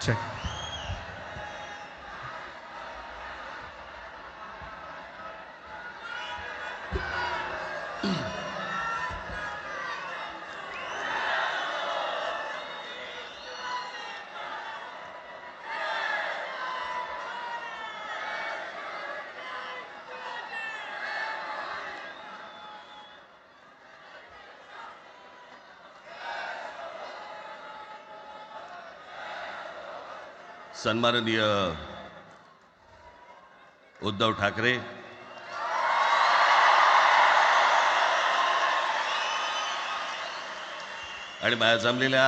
Check. सन्माननीय उद्धव ठाकरे, आणि माझ्या जमलेल्या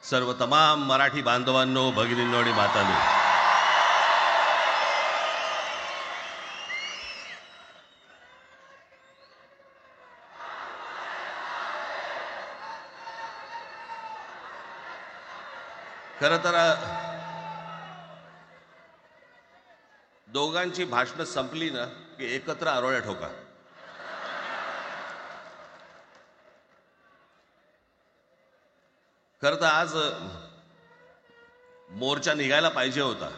सर्व तमाम मराठी बांधवांनो, भगिनींनो आणि मातांनो, खरं तर दोघांची भाषणं संपली ना की एकत्र आरोळ्या ठोका. खरं तर आज मोर्चा निघायला पाहिजे होता.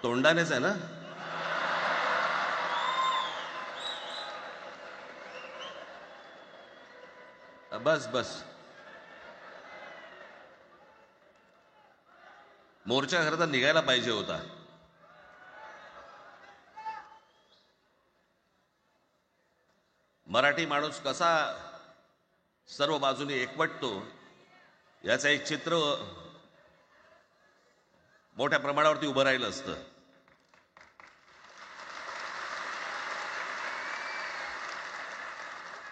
तोंडानेच आहे ना. बस बस. मोर्चा खरं तर निघायला पाहिजे होता. मराठी माणूस कसा सर्व बाजूने एकवटतो याचं एक चित्र मोठ्या प्रमाणावरती उभं राहिलं असतं.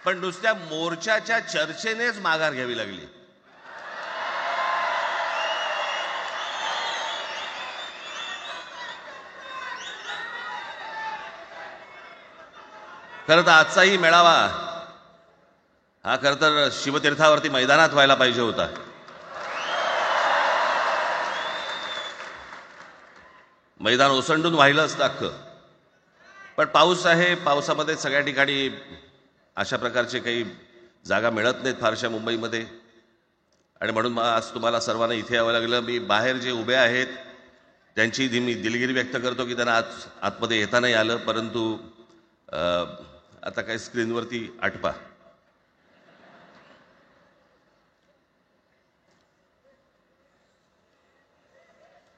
पण नुसत्या मोर्चाच्या चर्चेनेच माघार घ्यावी लागली. खरं तर आजचाही मेळावा हा खरं तर शिवतीर्थावरती मैदानात व्हायला पाहिजे होता. मैदान ओसंडून वाहिलं असतं अख्खं. पण पाऊस आहे, पावसामध्ये सगळ्या ठिकाणी अशा प्रकारचे काही जागा मिळत नाहीत फारशा मुंबईमध्ये, आणि म्हणून आज तुम्हाला सर्वांना इथे यावं लागलं. मी बाहेर जे उभे आहेत त्यांची मी दिलगिरी व्यक्त करतो की त्यांना आतमध्ये येता नाही आलं, परंतु आता काही स्क्रीनवरती आठवा.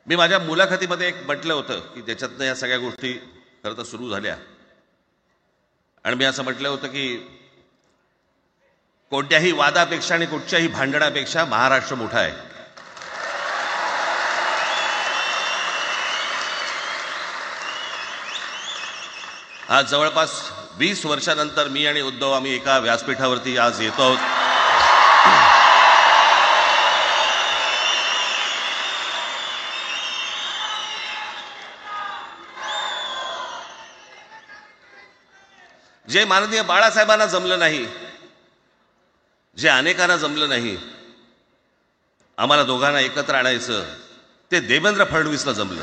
मी माझ्या मुलाखतीमध्ये एक म्हटलं होतं की त्याच्यातनं या सगळ्या गोष्टी खरं तर सुरू झाल्या, आणि मी असं म्हटलं होतं की कोणत्याही वादापेक्षा आणि कुठच्याही भांडणापेक्षा महाराष्ट्र मोठा आहे. आज जवळपास 20 वर्षानंतर मी आणि उद्धव आम्ही एका व्यासपीठावरती आज येतो आहोत. जे माननीय बाळासाहेबांना जमलं नाही, जे अनेकांना जमलं नाही, आम्हाला दोघांना एकत्र आणायचं, ते देवेंद्र फडणवीसला जमलं.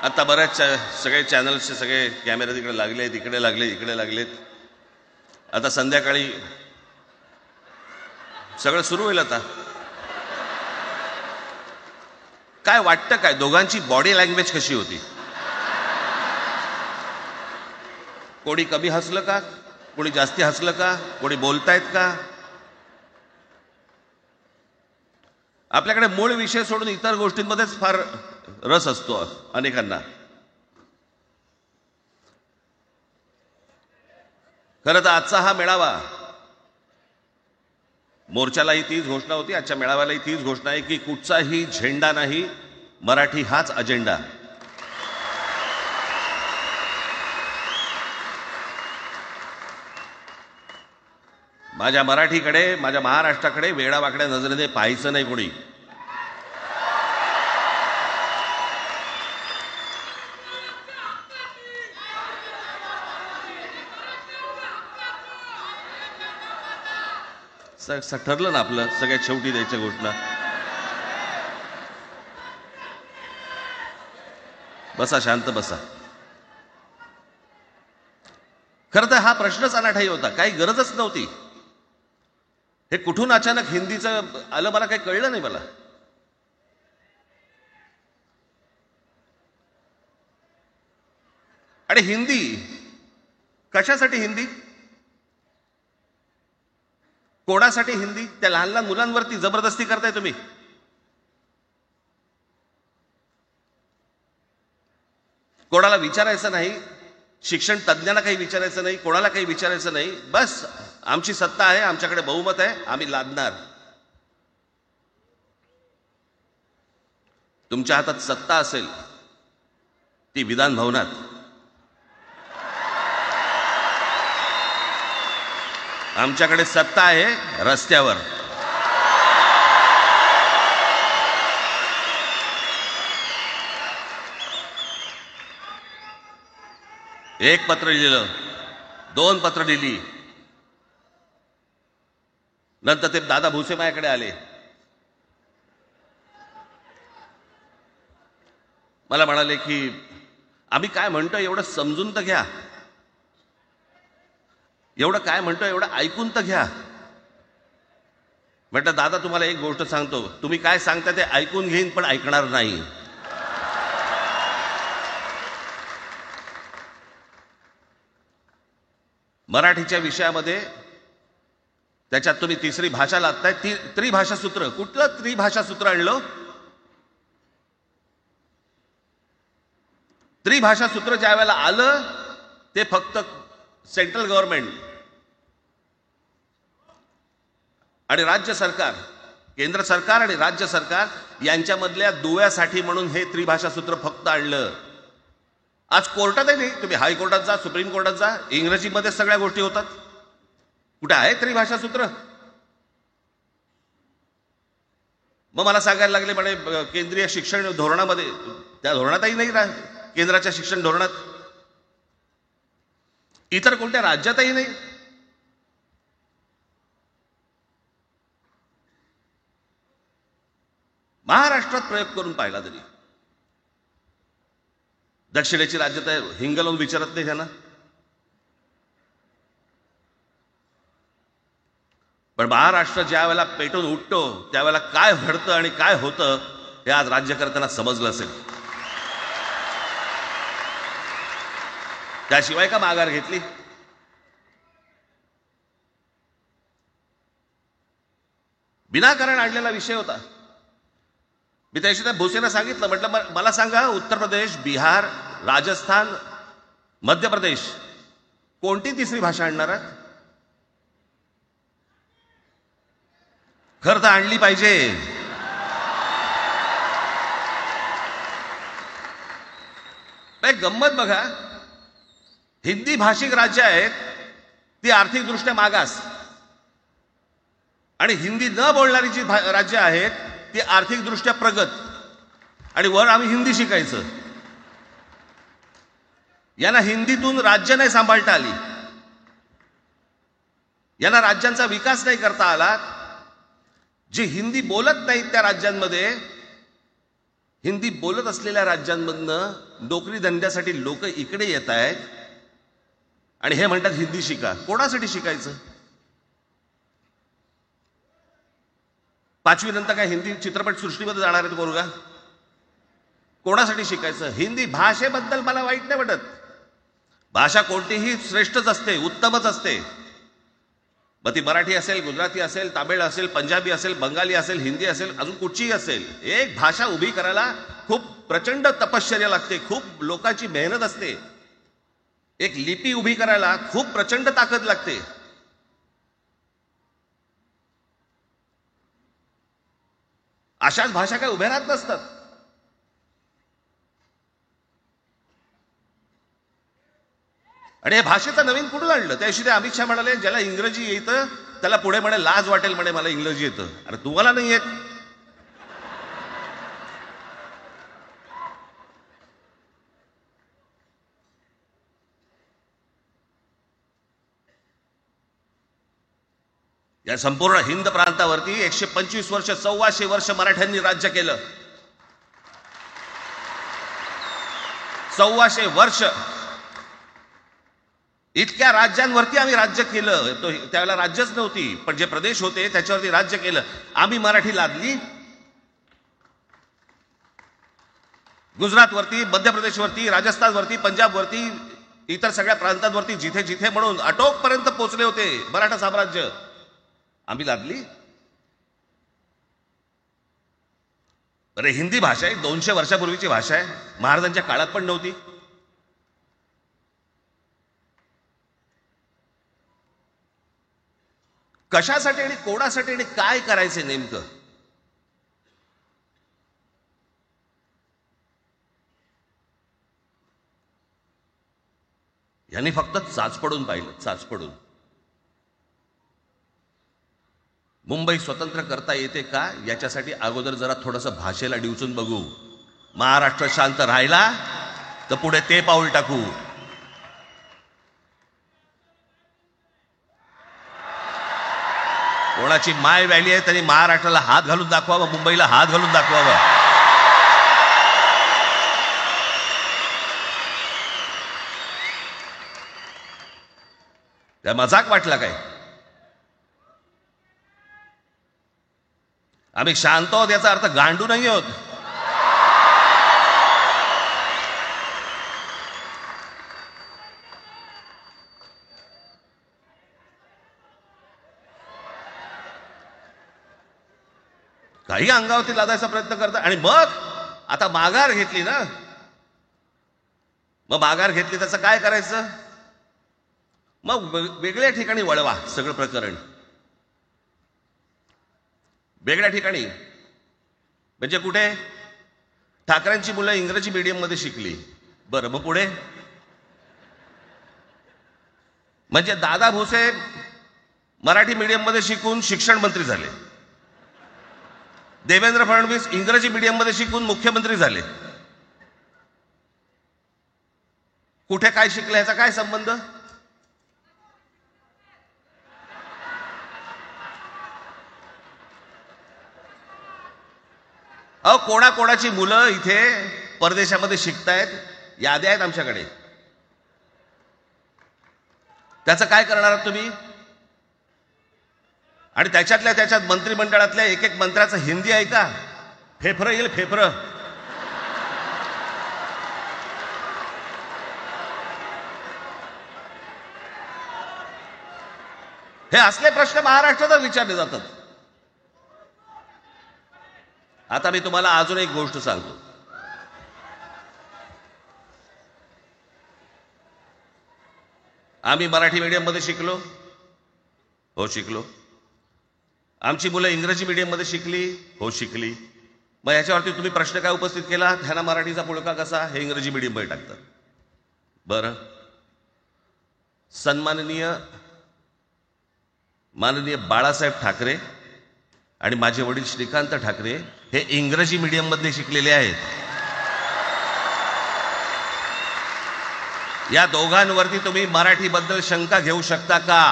आता बऱ्याच सगळे चॅनल्सचे सगळे कॅमेरे तिकडे लागले, तिकडे लागले, इकडे लागलेत. आता संध्याकाळी सगळं सुरू होईल. आता काय वाटतं, काय दोघांची बॉडी लँग्वेज कशी होती? कोणी कमी हसलं का, कोणी जास्ती हसलं का, कोणी बोलतायत का? आपल्याकडे मूळ विषय सोडून इतर गोष्टींमध्येच फार रस असतो अनेकांना. खरं तर आजचा हा मेळावा, मोर्चालाही तीच घोषणा होती, आजच्या मेळाव्यालाही तीच घोषणा आहे की कुठचाही झेंडा नाही, मराठी हाच अजेंडा. माझ्या मराठीकडे, माझ्या महाराष्ट्राकडे वेडावाकड्या नजरेने पाहायचं नाही कोणी. ठरलं ना आपलं सगळ्यात शेवटी द्यायच्या घोषणा. बसा, शांत बसा. खरं तर हा प्रश्नच अनाठाई होता, काही गरजच नव्हती. हे कुठून अचानक हिंदीचं आलं मला काही कळलं नाही मला. आणि हिंदी कशासाठी? हिंदी कोणासाठी? हिंदी त्या लहान लहान मुलांवरती जबरदस्ती करताय तुम्ही. कोणाला विचारायचं नाही, शिक्षण तज्ज्ञांना काही विचारायचं नाही, कोणाला काही विचारायचं नाही. बस आमची सत्ता आहे, आमच्याकडे बहुमत आहे, आम्ही लादणार. तुमच्या हातात सत्ता असेल ती विधान भवनात, आमच्याकडे सत्ता आहे रस्त्यावर. एक पत्र लिहिलं, 2 पत्र लिहिली, नंतर ते दादा भुसे माझ्याकडे आले. मला म्हणाले की आम्ही काय म्हणतो एवढं समजून तर घ्या, एवढं काय म्हणतो एवढं ऐकून तर घ्या. म्हटलं दादा तुम्हाला एक गोष्ट सांगतो, तुम्ही काय सांगता ते ऐकून घेईन पण ऐकणार नाही. मराठीच्या विषयामध्ये त्याच्यात तुम्ही तिसरी भाषा लादताय. त्रिभाषा सूत्र, कुठलं त्रिभाषा सूत्र आणलं? त्रिभाषा सूत्र ज्या वेळेला आलं ते फक्त सेंट्रल गव्हर्नमेंट आणि राज्य सरकार, केंद्र सरकार आणि राज्य सरकार यांच्यामधल्या दुव्यासाठी म्हणून हे त्रिभाषा सूत्र फक्त आणलं. आज कोर्टातही नाही, तुम्ही हायकोर्टात जा, सुप्रीम कोर्टात जा, इंग्रजीमध्ये सगळ्या गोष्टी होतात. कुठे आहे त्रिभाषा सूत्र? मग मला सांगायला लागले म्हणे केंद्रीय शिक्षण धोरणामध्ये, त्या धोरणातही नाही केंद्राच्या शिक्षण धोरणात, इतर कोणत्या राज्यातही नाही. महाराष्ट्रात प्रयोग करून पाहिला तरी दक्षिणेची राज्य तर हिंग लावून विचारत नाही त्यांना. पण महाराष्ट्र ज्या वेळेला पेटून उठतो त्यावेळेला काय घडतं आणि काय होतं हे आज राज्यकर्त्यांना समजलं असेल. त्याशिवाय का माघार घेतली? विनाकारण आणलेला विषय होता. मी त्याशी त्या भुसेंना सांगितलं, म्हटलं मला सांगा उत्तर प्रदेश, बिहार, राजस्थान, मध्य प्रदेश कोणती तिसरी भाषा आणणार आहे? खरं तर आणली पाहिजे. गंमत बघा, हिंदी भाषिक राज्य आहेत ती आर्थिकदृष्ट्या मागास, आणि हिंदी न बोलणारी जी राज्य आहेत ती आर्थिकदृष्ट्या प्रगत, आणि वर आम्ही हिंदी शिकायचं. यांना हिंदीतून राज्य नाही सांभाळता आली, यांना राज्यांचा विकास नाही करता आला. जे हिंदी बोलत नाहीत त्या राज्यांमध्ये, हिंदी बोलत असलेल्या राज्यांमधनं नोकरी धंद्यासाठी लोक इकडे येत आहेत आणि हे म्हणतात हिंदी शिका. कोणासाठी शिकायचं? 5वी नंतर काय हिंदी चित्रपट सृष्टीमध्ये जाणार आहेत पोरगा? कोणासाठी शिकायचं? हिंदी भाषेबद्दल मला वाईट नाही वाटत, भाषा कोणतीही श्रेष्ठच असते, उत्तमच असते. मग ती मराठी असेल, गुजराती असेल, तामिळ असेल, पंजाबी असेल, बंगाली असेल, हिंदी असेल, अजून कुठचीही असेल. एक भाषा उभी करायला खूप प्रचंड तपश्चर्या लागते, खूप लोकांची मेहनत असते. एक लिपी उभी करायला खूप प्रचंड ताकद लागते. अशाच भाषा काय उभ्या राहत नसतात. आणि हे भाषेचं नवीन कुठून आणलं? त्याविषयी अमित शहा म्हणाले ज्याला इंग्रजी येतं त्याला पुढे म्हणे लाज वाटेल, म्हणे मला इंग्रजी येतं. अरे तुम्हाला नाही येत? या संपूर्ण हिंद प्रांतावरती 125 वर्ष 1400 वर्ष मराठ्यांनी राज्य केलं. 1400 वर्ष इतक्या राज्यांवरती आम्ही राज्य केलं. तो त्यावेळेला राज्यच नव्हती, पण जे प्रदेश होते त्याच्यावरती राज्य केलं. आम्ही मराठी लादली गुजरातवरती, मध्य प्रदेशवरती, राजस्थानवरती, पंजाबवरती, इतर सगळ्या प्रांतांवरती जिथे जिथे म्हणून अटोकपर्यंत पोहोचले होते मराठा साम्राज्य, आम्ही लादली. अरे हिंदी भाषा आहे, 200 वर्षापूर्वीची भाषा आहे, महाराजांच्या काळात पण नव्हती. कशासाठी आणि कोणासाठी आणि काय करायचे नेमकं? यांनी फक्त चाचपडून पाहिलं, चाचपडून. मुंबई स्वतंत्र करता येते का याच्यासाठी अगोदर जरा थोडंसं भाषेला डिवचून बघू. महाराष्ट्र शांत राहिला तर पुढे ते पाऊल टाकू. कोणाची माय व्हॅली आहे त्यांनी महाराष्ट्राला हात घालून दाखवावा, मुंबईला हात घालून दाखवावा. त्या मजाक वाटला काय? आम्ही शांत आहोत याचा अर्थ गांडू नाही आहोत. काही अंगावरती लादायचा प्रयत्न करतात आणि मग आता माघार घेतली ना, मग माघार घेतली त्याचं काय करायचं? मग वेगळ्या ठिकाणी वळवा सगळं प्रकरण, वेगळ्या ठिकाणी. म्हणजे कुठे? ठाकरेंची मुलं इंग्रजी मीडियम मध्ये शिकली, बरं, मग पुढे? म्हणजे दादा भुसे मराठी मीडियम मध्ये शिकून शिक्षण मंत्री झाले, देवेंद्र फडणवीस इंग्रजी मीडियम मध्ये शिकून मुख्यमंत्री झाले. कुठे काय शिकले याचा काय संबंध? अहो कोणाकोणाची मुलं इथे परदेशामध्ये शिकतायत, याद्या आहेत आमच्याकडे. त्याचं काय करणार आहात तुम्ही? आणि त्याच्यातल्या त्याच्यात मंत्रिमंडळातल्या एक एक मंत्र्याचं हिंदी आहे का? फेफरं येईल, फेफरं. हे असले प्रश्न महाराष्ट्रातच विचारले जातात. आता मी तुम्हाला अजून एक गोष्ट सांगतो. आम्ही मराठी मीडियम मध्ये शिकलो, हो शिकलो. आमची मुलं इंग्रजी मीडियम मध्ये शिकली, हो शिकली. मग याच्यावरती तुम्ही प्रश्न काय उपस्थित केला? ह्यांना मराठीचा पुळका कसा? हे इंग्रजी मीडियम मध्ये टाकतात. बरं, सन्माननीय माननीय बाळासाहेब ठाकरे आणि माझे वडील श्रीकांत ठाकरे हे इंग्रजी मीडियम मध्ये शिकलेले आहेत. या दोघांवरती तुम्ही मराठीबद्दल शंका घेऊ शकता का?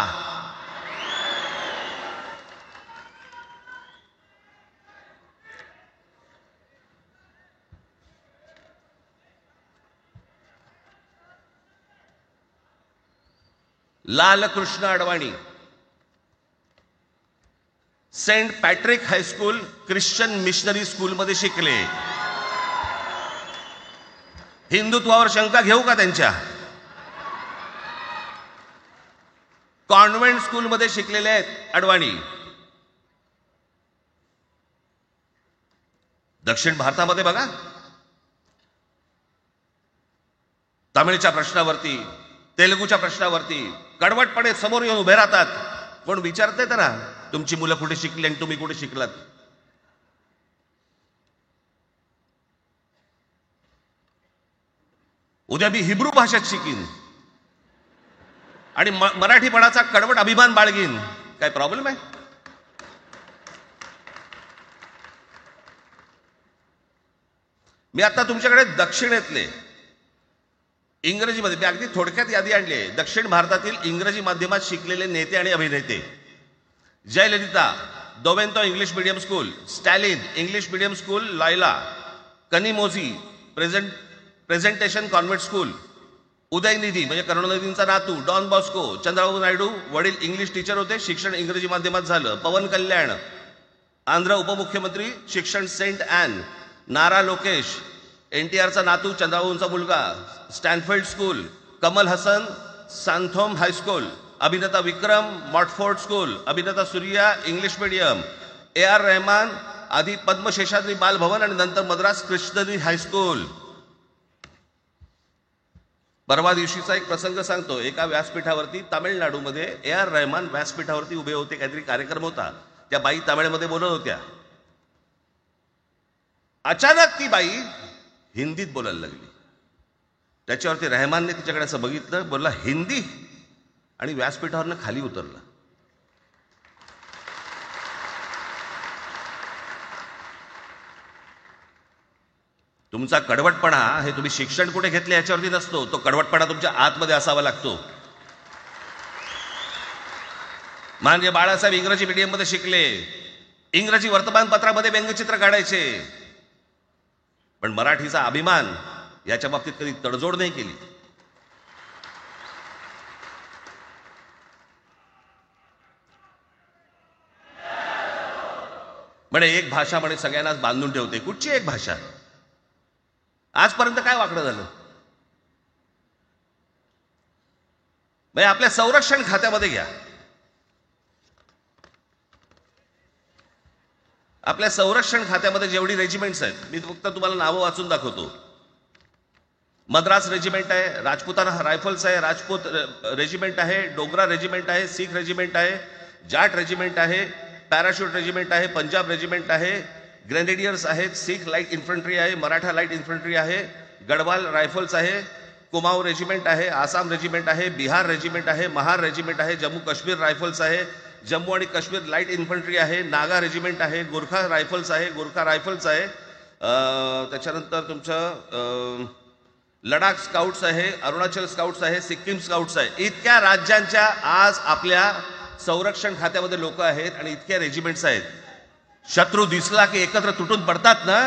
Lalkrishna Advani Saint Patrick high school Christian missionary school मध्ये शिकले. हिंदुत्वावर शंका घेऊ का त्यांच्या? कॉन्व्हेंट स्कूल मध्ये शिकलेले आहेत अडवाणी. दक्षिण भारतामध्ये बघा, तमिळच्या प्रश्नावरती, तेलुगूच्या प्रश्नावरती कडवटपणे समोर येऊन उभे राहतात. कोण विचारते तर ना, तुमची मुलं कुठे शिकली आणि तुम्ही कुठे शिकलात? उद्या मी हिब्रू भाषेत शिकीन आणि मराठीपणाचा कडवट अभिमान बाळगीन. काय प्रॉब्लेम आहे? मी आता तुमच्याकडे दक्षिणेतले इंग्रजीमध्ये मी अगदी थोडक्यात यादी आणली आहे. दक्षिण भारतातील इंग्रजी माध्यमात शिकलेले नेते आणि अभिनेते: Jayalalithaa Doveton English medium school, Stalin English medium school लायला, Kanimozhi Presentation Convent school, Udhayanidhi म्हणजे करुणानिधींचा नातू डॉन बॉस्को, चंद्रबाबू नायडू वडील इंग्लिश टीचर होते, शिक्षण इंग्रजी माध्यमात झालं, पवन कल्याण आंध्र उपमुख्यमंत्री, शिक्षण सेंट ॲन, नारा लोकेश NTRचा नातू चंद्रबाबूंचा मुलगा, Stanford school, Kamal Haasan Santhome high school, अभिनेता विक्रम मॉटफोर्ड स्कूल, अभिनेता Suriya English medium, AR Rahman आधी पद्मशेषाद्री बालभवन आणि नंतर मद्रास कृष्णनी हायस्कूल. परवा दिवशीचा एक प्रसंग सांगतो. एका व्यासपीठावरती तामिळनाडूमध्ये AR रहमान व्यासपीठावरती उभे होते, काहीतरी कार्यक्रम होता, त्या बाई तामिळमध्ये बोलत होत्या. अचानक ती बाई हिंदीत बोलायला लागली. त्याच्यावरती रहमानने तिच्याकडे असं बघितलं, बोलला हिंदी, आणि व्यासपीठावरनं खाली उतरला. तुमचा कडवटपणा हे तुम्ही शिक्षण कुठे घेतले याच्यावरती नसतो, तो कडवटपणा तुमच्या आतमध्ये असावा लागतो. माननीय बाळासाहेब इंग्रजी मीडियममध्ये शिकले, इंग्रजी वर्तमानपत्रामध्ये व्यंगचित्र काढायचे, पण मराठीचा अभिमान याच्या बाबतीत कधी तडजोड नाही केली. म्हणे एक भाषा म्हणे सगळ्यांनाच बांधून ठेवते. कुठची एक भाषा? आजपर्यंत काय वाकडं झालं? म्हणजे आपल्या संरक्षण खात्यामध्ये घ्या, आपल्या संरक्षण खात्यामध्ये जेवढी रेजिमेंट्स आहेत, मी फक्त तुम्हाला नावं वाचून दाखवतो. मद्रास रेजिमेंट आहे, राजपुताना रायफल्स आहे, राजपूत रेजिमेंट आहे, डोगरा रेजिमेंट आहे, सीख रेजिमेंट आहे, जाट रेजिमेंट आहे, पॅराशूट रेजिमेंट आहे, पंजाब रेजिमेंट आहे, ग्रेनेडियर्स आहेत, सीख लाईट इन्फंट्री आहे, मराठा लाईट इन्फंट्री आहे, गढवाल रायफल्स आहे, कुमाऊ रेजिमेंट आहे, आसाम रेजिमेंट आहे, बिहार रेजिमेंट आहे, महार रेजिमेंट आहे, जम्मू काश्मीर रायफल्स आहे, जम्मू आणि काश्मीर लाईट इन्फंट्री आहे, नागा रेजिमेंट आहे, गोरखा रायफल्स आहे, गोरखा रायफल्स आहे, त्याच्यानंतर तुमचं लडाख स्काउट्स आहे, अरुणाचल स्काउट्स आहे, सिक्कीम स्काउट्स आहे. इतक्या राज्यांच्या आज आपल्या संरक्षण खात्यामध्ये लोक आहेत आणि इतक्या रेजिमेंट्स आहेत. शत्रू दिसला की एकत्र तुटून पडतात ना.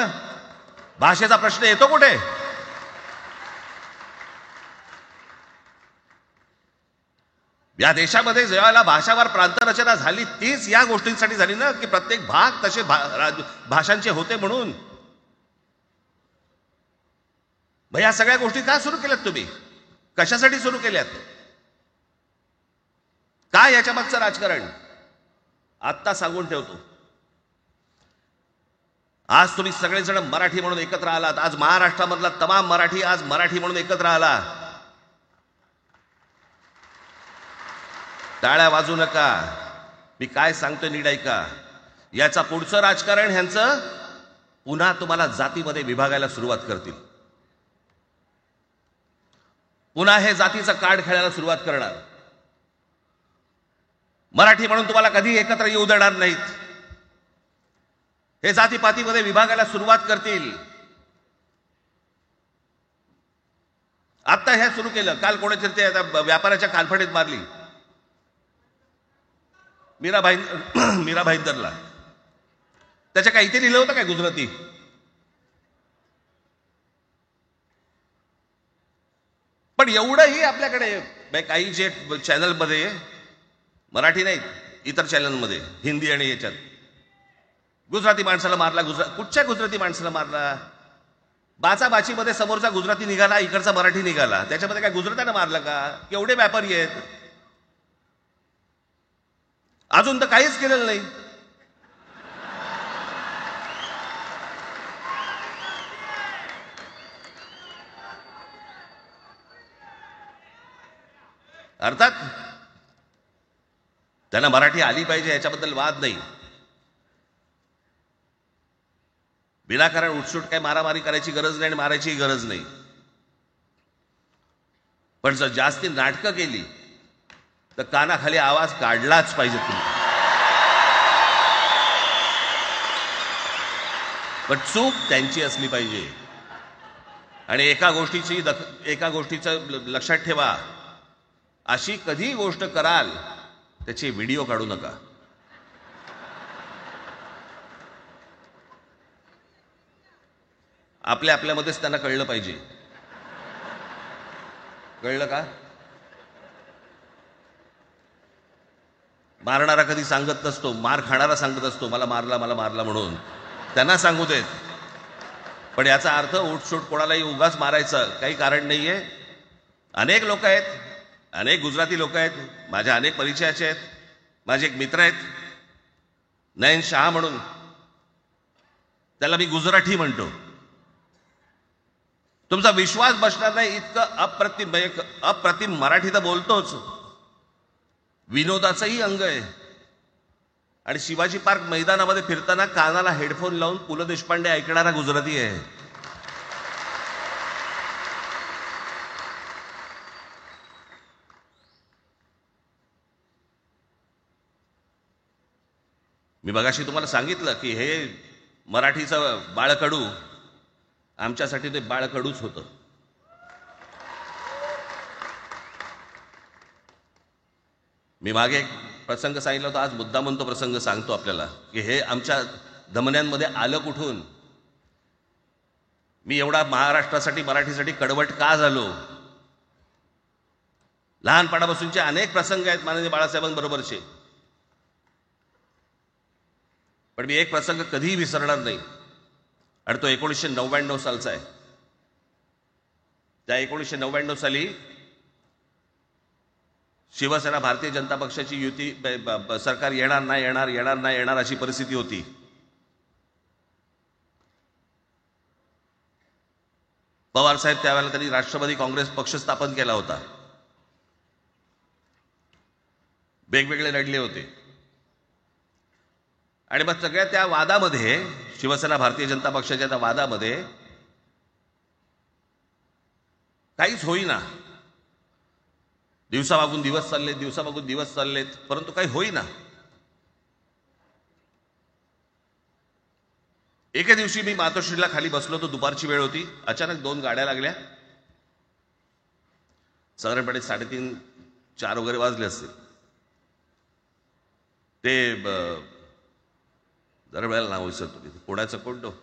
भाषेचा प्रश्न येतो कुठे? या देशामध्ये जेव्हा भाषावार प्रांतरचना झाली तीच या गोष्टींसाठी झाली ना, की प्रत्येक भाग तसे भाषांचे होते म्हणून. मग या सगळ्या गोष्टी का सुरू केल्यात तुम्ही? कशासाठी सुरू केल्यात? काय याच्या मागचं राजकारण? आत्ता सांगून ठेवतो. आज तुम्ही सगळेजण मराठी म्हणून एकत्र आलात. आज महाराष्ट्रामधला तमाम मराठी आज मराठी म्हणून एकत्र आला. टाळ्या वाजू नका. मी काय सांगतोय नीट ऐका. याचा पुढचं राजकारण ह्यांचं पुन्हा तुम्हाला जातीमध्ये विभागायला सुरुवात करतील. पुन्हा हे जातीचं कार्ड खेळायला सुरुवात करणार. मराठी म्हणून तुम्हाला कधी एकत्र येऊ देणार नाहीत. हे जातीपातीमध्ये विभागायला सुरुवात करतील. आता हे सुरू केलं. काल कोणाच्या ते व्यापाऱ्याच्या कानफडीत मारली मीरा भाईंदरला. त्याच्या काय इथे लिहिलं होतं काय गुजराती? पण एवढंही आपल्याकडे काही जे चॅनलमध्ये, मराठी नाही इतर चॅनलमध्ये, हिंदी आणि याच्यात गुजराती माणसाला मारला. कुठच्या गुजराती माणसाला मारला? बाचाबाचीमध्ये समोरचा गुजराती निघाला, इकडचा मराठी निघाला. त्याच्यामध्ये काय गुजरात्यानं मारलं का? केवढे व्यापारी आहेत. अजून तर काहीच केलेलं नाही. अर्थात त्यांना मराठी आली पाहिजे याच्याबद्दल वाद नाही. विनाकारण उठसूट काही मारामारी करायची गरज नाही आणि मारायची गरज नाही. पण जर जास्ती नाटकं केली तर कानाखाली आवाज काढलाच पाहिजे तुम्ही. पण चूक त्यांची असली पाहिजे. आणि एका गोष्टीचं लक्षात ठेवा, अशी कधी गोष्ट कराल त्याची व्हिडिओ काढू नका. आपल्यामध्येच त्यांना कळलं पाहिजे. कळलं का? मारणारा कधी सांगत नसतो, मार खाणारा सांगत असतो मला मारला म्हणून. त्यांना सांगू देत. पण याचा अर्थ उठसूट कोणालाही उगाच मारायचं काही कारण नाहीये. अनेक लोक आहेत, अनेक गुजराती लोक आहेत, माझ्या अनेक परिचयाचे आहेत. माझे एक मित्र आहेत नयन शहा म्हणून, त्याला मी गुजराठी म्हणतो. तुमचा विश्वास बसणार नाही इतकं अप्रतिम मराठी तर बोलतोच, विनोदाचंही अंग आहे. आणि शिवाजी पार्क मैदानामध्ये फिरताना कानाला हेडफोन लावून पु ल देशपांडे ऐकणारा गुजराती आहे. मी मगाशी तुम्हाला सांगितलं की हे मराठीचं बाळकडू, आमच्यासाठी ते बाळकडूच होतं. मी मागे एक प्रसंग सांगितला होता, आज मुद्दामून तो प्रसंग सांगतो आपल्याला की हे आमच्या धमन्यांमध्ये आलं कुठून. मी एवढा महाराष्ट्रासाठी मराठीसाठी कडवट का झालो. लहानपणापासूनचे अनेक प्रसंग आहेत माननीय बाळासाहेबांबरोबरचे, पण मी एक प्रसंग कधीही विसरणार नाही. आणि तो 1999 सालचा आहे. त्या 1999 साली शिवसेना भारतीय जनता पक्षाची युती सरकार येणार नाही अशी परिस्थिती होती. पवार साहेब त्यावेळेला त्यांनी राष्ट्रवादी काँग्रेस पक्ष स्थापन केला होता. वेगवेगळे लढले होते. आणि मग सगळ्या त्या वादामध्ये, शिवसेना भारतीय जनता पक्षाच्या त्या वादामध्ये काहीच होईना. दिवसामागून दिवस चाललेत, परंतु काही होईना. एके दिवशी मी मातोश्रीला खाली बसलो होतो, दुपारची वेळ होती. अचानक 2 गाड्या लागल्या. साधारणपणे 3:30-4 वगैरे वाजले असतील. ते जरा वेळेला नाव विसरतो, पुण्याचं कोणतो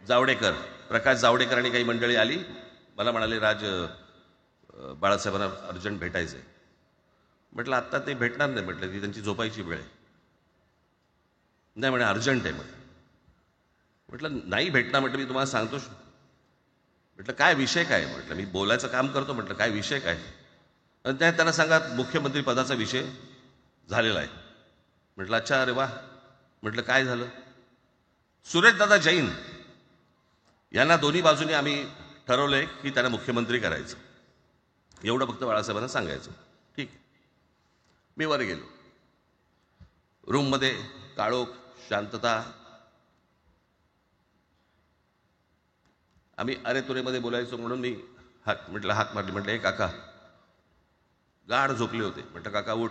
जावडेकर, प्रकाश जावडेकर आणि काही मंडळी आली. मला म्हणाले, राज बाळासाहेबांना अर्जंट भेटायचंय. म्हटलं आत्ता ते भेटणार नाही. म्हटलं ती त्यांची झोपायची वेळ आहे. नाही म्हणे अर्जंट आहे. म्हटलं नाही भेटणार. म्हटलं मी तुम्हाला सांगतो. म्हटलं काय विषय काय. म्हटलं मी बोलायचं काम करतो. म्हटलं काय विषय काय. आणि त्यांना सांगा मुख्यमंत्री पदाचा विषय झालेला आहे. म्हटलं अच्छा, अरे वा. म्हटलं काय झालं. सुरेशदादा जैन यांना दोन्ही बाजूने आम्ही ठरवलंय की त्यांना मुख्यमंत्री करायचं. एवढं फक्त बाळासाहेबांना सांगायचं. ठीक आहे. मी वर गेलो. रूममध्ये काळोख, शांतता. आम्ही अरे तुरेमध्ये बोलायचो म्हणून मी हाक मारली. म्हटलं हे काका गाढ झोपले होते. म्हटलं काका उठ.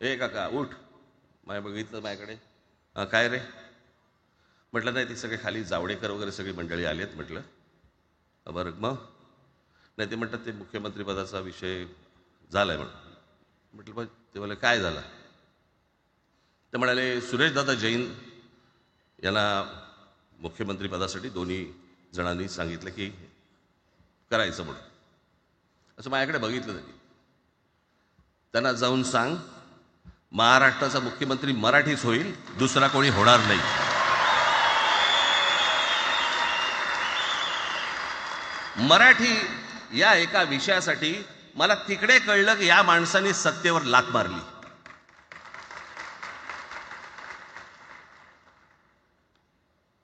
ए काका उठ. बघितलं माझ्याकडे. काय रे. म्हटलं नाही, ती सगळे खाली जावडेकर वगैरे सगळी मंडळी आली आहेत. म्हटलं बरं मग. नाही ते म्हणतात ते मुख्यमंत्री पदाचा विषय झालाय म्हणून. म्हटलं बघ. ते म्हणाले काय झालं. ते म्हणाले सुरेशदादा जैन यांना मुख्यमंत्री पदासाठी दोन्ही जणांनी सांगितलं की करायचं म्हणून. असं माझ्याकडे बघितलं त्यांनी. त्यांना जाऊन सांग महाराष्ट्राचा मुख्यमंत्री मराठीच होईल, दुसरा कोणी होणार नाही. मराठी या एका विषयासाठी मला तिकडे कळलं की या माणसाने सत्तेवर लाथ मारली.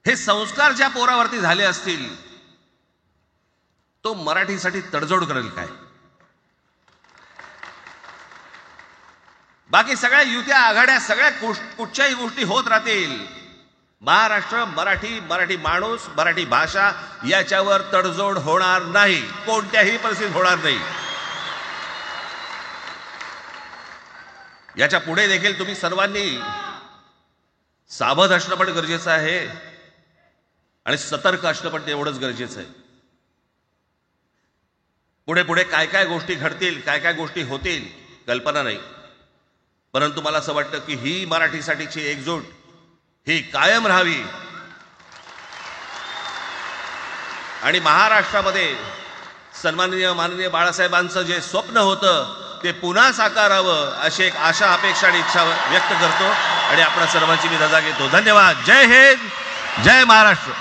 हे संस्कार ज्या पोरावरती झाले असतील तो मराठीसाठी तडजोड करेल काय. बाकी सगळ्या युत्या आघाड्या सगळ्या कुठच्याही गोष्टी होत राहतील. महाराष्ट्र, मराठी माणूस, मराठी भाषा याच्यावर तडजोड होणार नाही. कोणत्याही परिस्थितीत होणार नाही. याच्या पुढे देखील तुम्ही सर्वांनी सावध असणं पण गरजेचं आहे आणि सतर्क असणं पण तेवढंच गरजेचं आहे. पुढे पुढे काय काय गोष्टी घडतील, काय काय गोष्टी होतील कल्पना नाही, परंतु मला असं वाटतं की ही मराठीसाठीची एकजूट ही कायम राहावी आणि महाराष्ट्रामध्ये सन्माननीय माननीय बाळासाहेबांचं जे स्वप्न होतं ते पुन्हा साकारावं अशी एक आशा, अपेक्षा आणि इच्छा व्यक्त करतो आणि आपल्या सर्वांची मी रजा घेतो. धन्यवाद. जय हिंद, जय महाराष्ट्र.